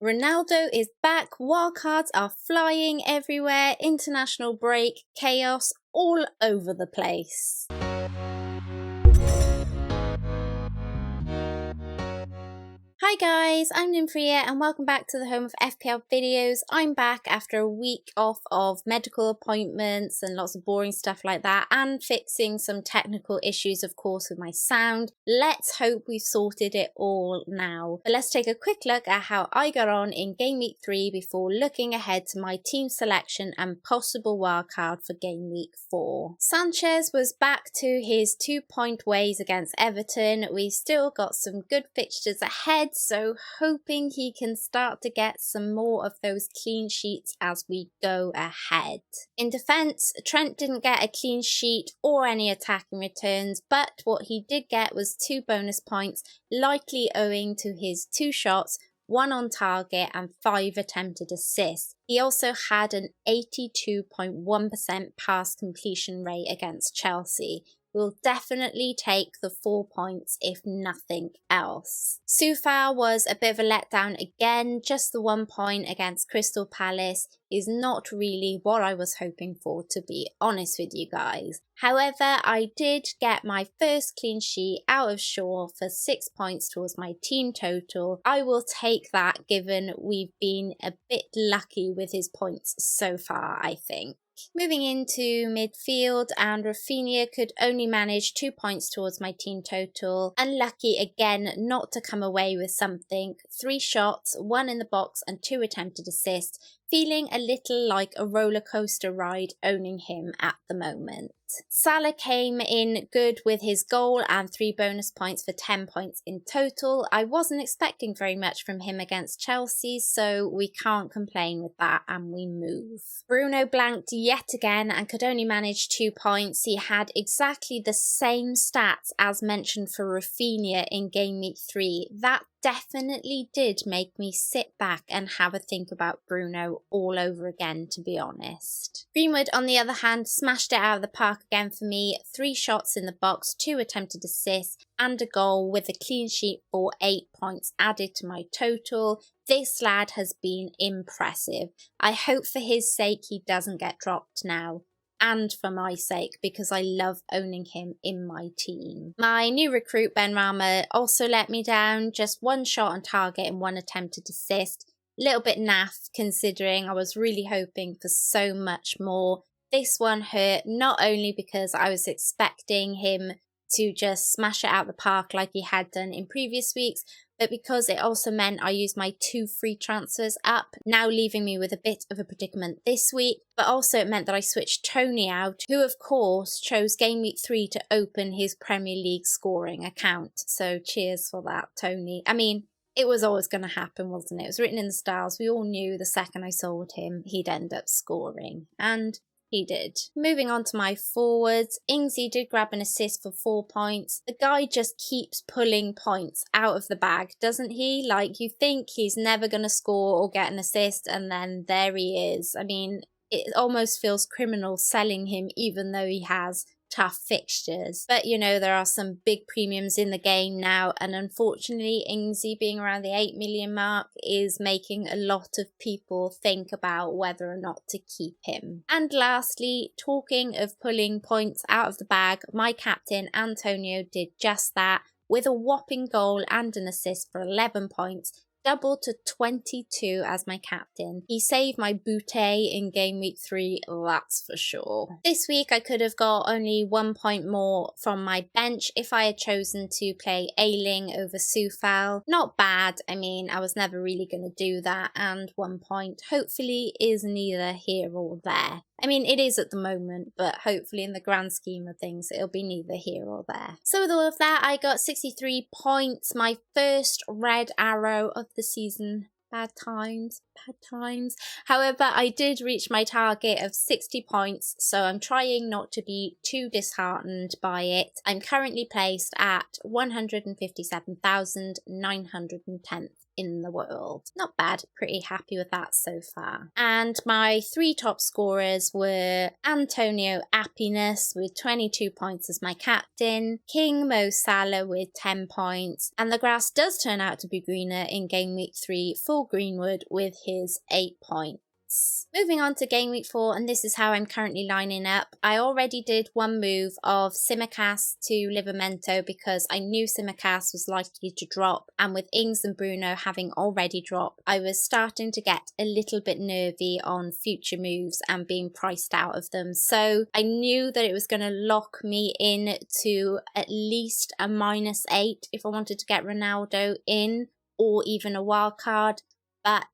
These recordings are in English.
Ronaldo is back, wildcards are flying everywhere, international break, chaos all over the place. Hi guys, I'm Nymfria and welcome back to the home of FPL videos. I'm back after a week off of medical appointments and lots of boring stuff like that, and fixing some technical issues of course with my sound. Let's hope we've sorted it all now. But let's take a quick look at how I got on in Game Week 3 before looking ahead to my team selection and possible wildcard for Game Week 4. Sanchez was back to his 2-point ways against Everton. We've still got some good fixtures ahead, so hoping he can start to get some more of those clean sheets as we go ahead. In defence, Trent didn't get a clean sheet or any attacking returns, but what he did get was 2 bonus points, likely owing to his 2 shots, 1 on target and 5 attempted assists. He also had an 82.1% pass completion rate against Chelsea. Will definitely take the 4 points if nothing else. Soufal was a bit of a letdown again. Just the 1 point against Crystal Palace is not really what I was hoping for, to be honest with you guys. However, I did get my first clean sheet out of Shaw for 6 points towards my team total. I will take that given we've been a bit lucky with his points so far, I think. Moving into midfield, and Rafinha could only manage 2 points towards my team total. Unlucky again not to come away with something. 3 shots, 1 in the box and 2 attempted assists. Feeling a little like a roller coaster ride owning him at the moment. Salah came in good with his goal and 3 bonus points for 10 points in total. I wasn't expecting very much from him against Chelsea, so we can't complain with that and we move. Bruno blanked yet again and could only manage 2 points. He had exactly the same stats as mentioned for Rafinha in Game Week 3. That definitely did make me sit back and have a think about Bruno all over again, to be honest. Greenwood, on the other hand, smashed it out of the park again for me. 3 shots in the box, 2 attempted assists and a goal with a clean sheet for 8 points added to my total. This lad has been impressive. I hope for his sake he doesn't get dropped now, and for my sake, because I love owning him in my team. My new recruit Benrahma also let me down. Just 1 shot on target and 1 attempted assist. Little bit naff considering I was really hoping for so much more. This one hurt not only because I was expecting him to just smash it out the park like he had done in previous weeks, but because it also meant I used my 2 free transfers up, now leaving me with a bit of a predicament this week. But also it meant that I switched Tony out, who of course chose Game Week 3 to open his Premier League scoring account. So cheers for that, Tony. I mean, it was always going to happen, wasn't it? It was written in the stars. We all knew the second I sold him, he'd end up scoring. And he did. Moving on to my forwards, Ingsy did grab an assist for 4 points. The guy just keeps pulling points out of the bag, doesn't he? Like, you think he's never going to score or get an assist, and then there he is. I mean, it almost feels criminal selling him even though he has tough fixtures. But you know, there are some big premiums in the game now, and unfortunately Ingsy being around the 8 million mark is making a lot of people think about whether or not to keep him. And lastly, talking of pulling points out of the bag, my captain Antonio did just that with a whopping goal and an assist for 11 points. Doubled to 22 as my captain. He saved my boutte in Game Week 3, that's for sure. This week I could have got only 1 point more from my bench if I had chosen to play Ayling over Soufal. Not bad, I mean, I was never really going to do that, and 1 point hopefully is neither here or there. I mean, it is at the moment, but hopefully in the grand scheme of things, it'll be neither here or there. So with all of that, I got 63 points, my first red arrow of the season. Bad times, bad times. However, I did reach my target of 60 points, so I'm trying not to be too disheartened by it. I'm currently placed at 157,910th in the world. Not bad, pretty happy with that so far. And my 3 top scorers were Antonio Happiness with 22 points as my captain, King Mo Salah with 10 points, and the grass does turn out to be greener in Game Week 3 for Greenwood with his 8 points. Moving on to Game Week 4, and this is how I'm currently lining up. I already did one move of Simicast to Livramento because I knew Simicast was likely to drop, and with Ings and Bruno having already dropped, I was starting to get a little bit nervy on future moves and being priced out of them. So I knew that it was going to lock me in to at least a -8 if I wanted to get Ronaldo in, or even a wildcard, but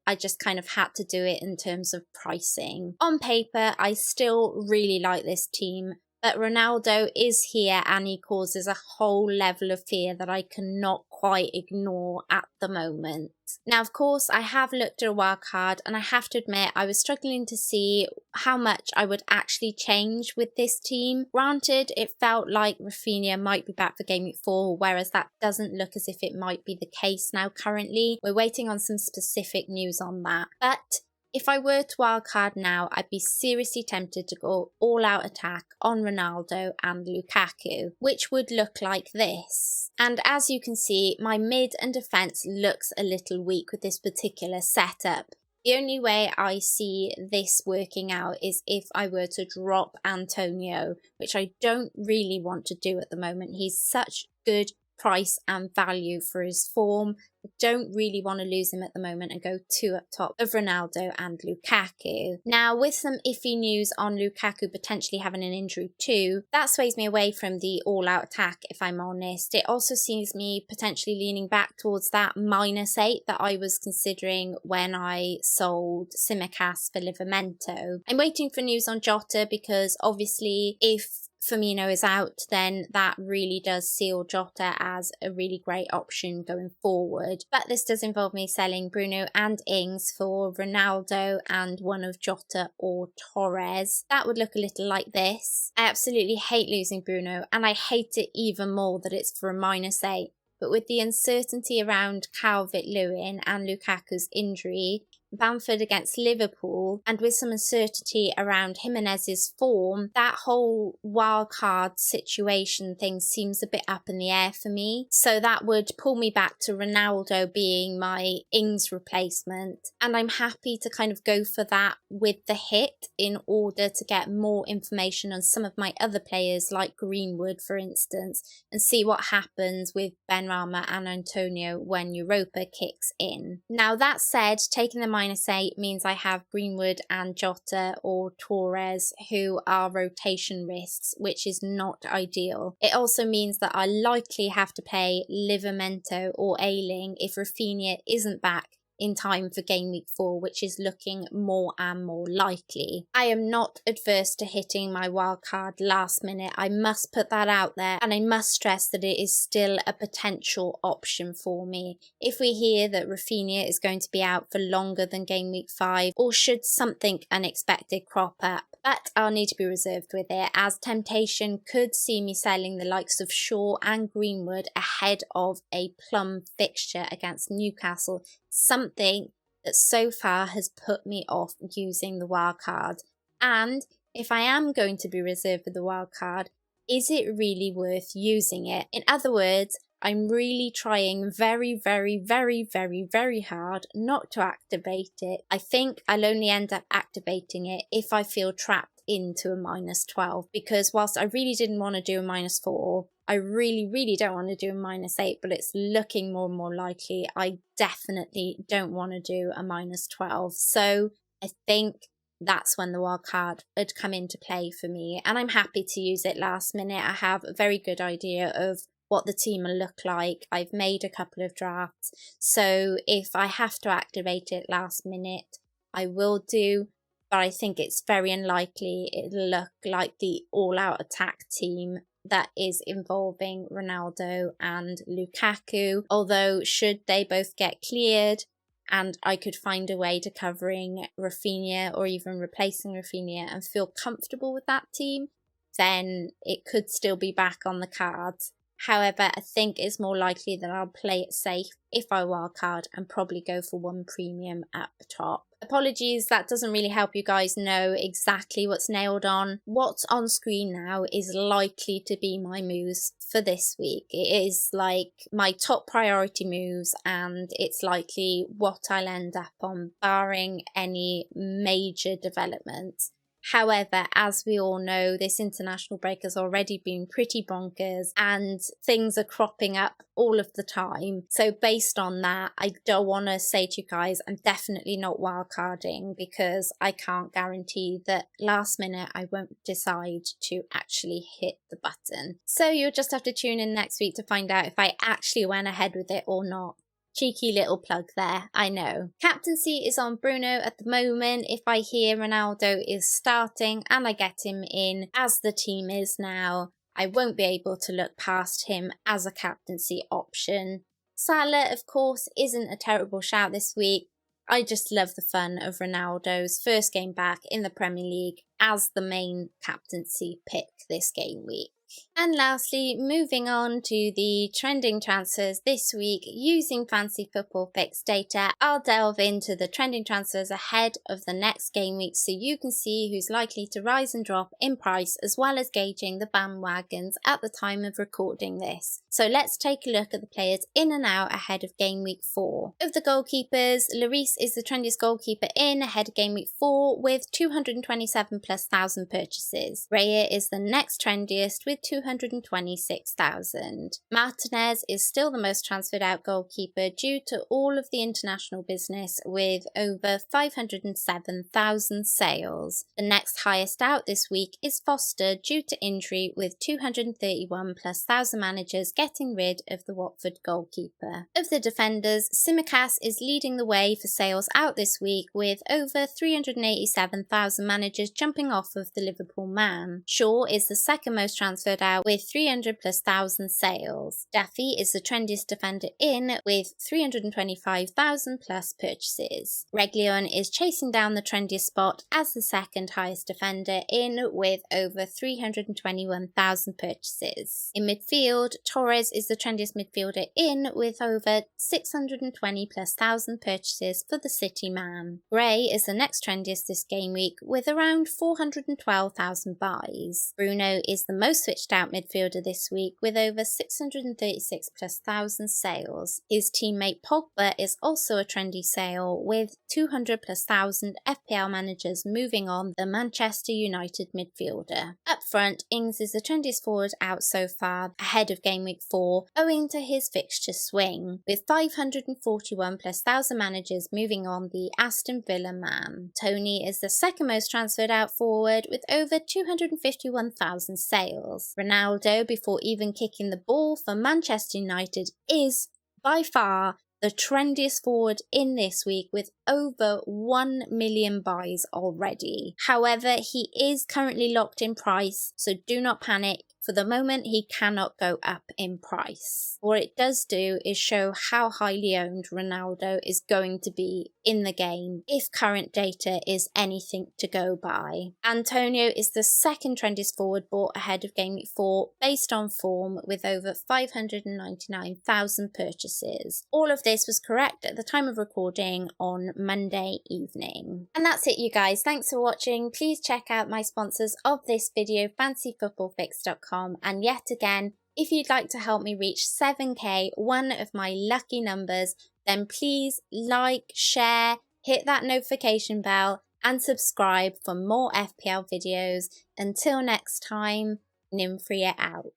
I just kind of had to do it in terms of pricing. On paper, I still really like this team, but Ronaldo is here and he causes a whole level of fear that I cannot quite ignore at the moment. Now, of course, I have looked at a wildcard, and I have to admit I was struggling to see how much I would actually change with this team. Granted, it felt like Rafinha might be back for Game Week 4, whereas that doesn't look as if it might be the case now currently. We're waiting on some specific news on that. But if I were to wildcard now, I'd be seriously tempted to go all-out attack on Ronaldo and Lukaku, which would look like this. And as you can see, my mid and defence looks a little weak with this particular setup. The only way I see this working out is if I were to drop Antonio, which I don't really want to do at the moment. He's such good price and value for his form. I don't really want to lose him at the moment and go 2 up top of Ronaldo and Lukaku. Now, with some iffy news on Lukaku potentially having an injury too, that sways me away from the all-out attack, if I'm honest. It also sees me potentially leaning back towards that -8 that I was considering when I sold Simicast for Livramento. I'm waiting for news on Jota because obviously if Firmino is out, then that really does seal Jota as a really great option going forward. But this does involve me selling Bruno and Ings for Ronaldo and one of Jota or Torres. That would look a little like this. I absolutely hate losing Bruno, and I hate it even more that it's for a -8. But with the uncertainty around Calvert-Lewin and Lukaku's injury, Bamford against Liverpool, and with some uncertainty around Jimenez's form, that whole wildcard situation thing seems a bit up in the air for me. So that would pull me back to Ronaldo being my Ings replacement, and I'm happy to kind of go for that with the hit in order to get more information on some of my other players like Greenwood, for instance, and see what happens with Benrahma and Antonio when Europa kicks in. Now, that said, taking the -8 means I have Greenwood and Jota or Torres who are rotation risks, which is not ideal. It also means that I likely have to play Livramento or Ayling if Rafinha isn't back in time for Game Week 4, which is looking more and more likely. I am not adverse to hitting my wildcard last minute. I must put that out there, and I must stress that it is still a potential option for me. If we hear that Rafinha is going to be out for longer than Game Week 5, or should something unexpected crop up, but I'll need to be reserved with it, as temptation could see me selling the likes of Shaw and Greenwood ahead of a plum fixture against Newcastle, something that so far has put me off using the wildcard. And if I am going to be reserved with the wildcard, is it really worth using it? In other words, I'm really trying very, very, very, very, very hard not to activate it. I think I'll only end up activating it if I feel trapped into a -12, because whilst I really didn't want to do a -4, I really, really don't want to do a -8, but it's looking more and more likely. I definitely don't want to do a -12. So I think that's when the wildcard had come into play for me, and I'm happy to use it last minute. I have a very good idea of what the team will look like. I've made a couple of drafts, so if I have to activate it last minute, I will do, but I think it's very unlikely it'll look like the all-out attack team that is involving Ronaldo and Lukaku, although should they both get cleared and I could find a way to covering Rafinha or even replacing Rafinha and feel comfortable with that team, then it could still be back on the cards. However, I think it's more likely that I'll play it safe if I wildcard and probably go for 1 premium at the top. Apologies, that doesn't really help you guys know exactly what's nailed on. What's on screen now is likely to be my moves for this week. It is like my top priority moves, and it's likely what I'll end up on, barring any major developments. However, as we all know, this international break has already been pretty bonkers and things are cropping up all of the time. So based on that, I don't want to say to you guys, I'm definitely not wildcarding, because I can't guarantee that last minute I won't decide to actually hit the button. So you'll just have to tune in next week to find out if I actually went ahead with it or not. Cheeky little plug there, I know. Captaincy is on Bruno at the moment. If I hear Ronaldo is starting and I get him in as the team is now, I won't be able to look past him as a captaincy option. Salah, of course, isn't a terrible shout this week. I just love the fun of Ronaldo's first game back in the Premier League as the main captaincy pick this game week. And lastly, moving on to the trending transfers this week using Fancy Football Fix data, I'll delve into the trending transfers ahead of the next game week so you can see who's likely to rise and drop in price, as well as gauging the bandwagons at the time of recording this. So let's take a look at the players in and out ahead of game week 4. Of the goalkeepers, Lloris is the trendiest goalkeeper in ahead of game week 4 with 227,000+ purchases. Raya is the next trendiest with 226,000. Martinez is still the most transferred out goalkeeper due to all of the international business with over 507,000 sales. The next highest out this week is Foster due to injury with 231,000+ managers getting rid of the Watford goalkeeper. Of the defenders, Tsimikas is leading the way for sales out this week with over 387,000 managers jumping off of the Liverpool man. Shaw is the second most transferred out with 300,000+ sales. Daffy is the trendiest defender in with 325,000+ purchases. Reguilón is chasing down the trendiest spot as the second highest defender in with over 321,000 purchases. In midfield, Torres is the trendiest midfielder in with over 620,000+ purchases for the City man. Gray is the next trendiest this game week with around 412,000 buys. Bruno is the most switched out midfielder this week with over 636,000+ sales. His teammate Pogba is also a trendy sale with 200,000+ FPL managers moving on the Manchester United midfielder. Up front, Ings is the trendiest forward out so far ahead of game week 4 owing to his fixture swing, with 541,000+ managers moving on the Aston Villa man. Tony is the second most transferred out forward with over 251,000 sales. Ronaldo, before even kicking the ball for Manchester United, is by far the trendiest forward in this week with over 1 million buys already. However, he is currently locked in price, so do not panic. For the moment, he cannot go up in price. What it does do is show how highly owned Ronaldo is going to be in the game if current data is anything to go by. Antonio is the second trendiest forward bought ahead of Game Week 4 based on form with over 599,000 purchases. All of this was correct at the time of recording on Monday evening. And that's it, you guys. Thanks for watching. Please check out my sponsors of this video, fancyfootballfix.com. And yet again, if you'd like to help me reach 7k, one of my lucky numbers, then please like, share, hit that notification bell and subscribe for more FPL videos. Until next time, Nymfria out.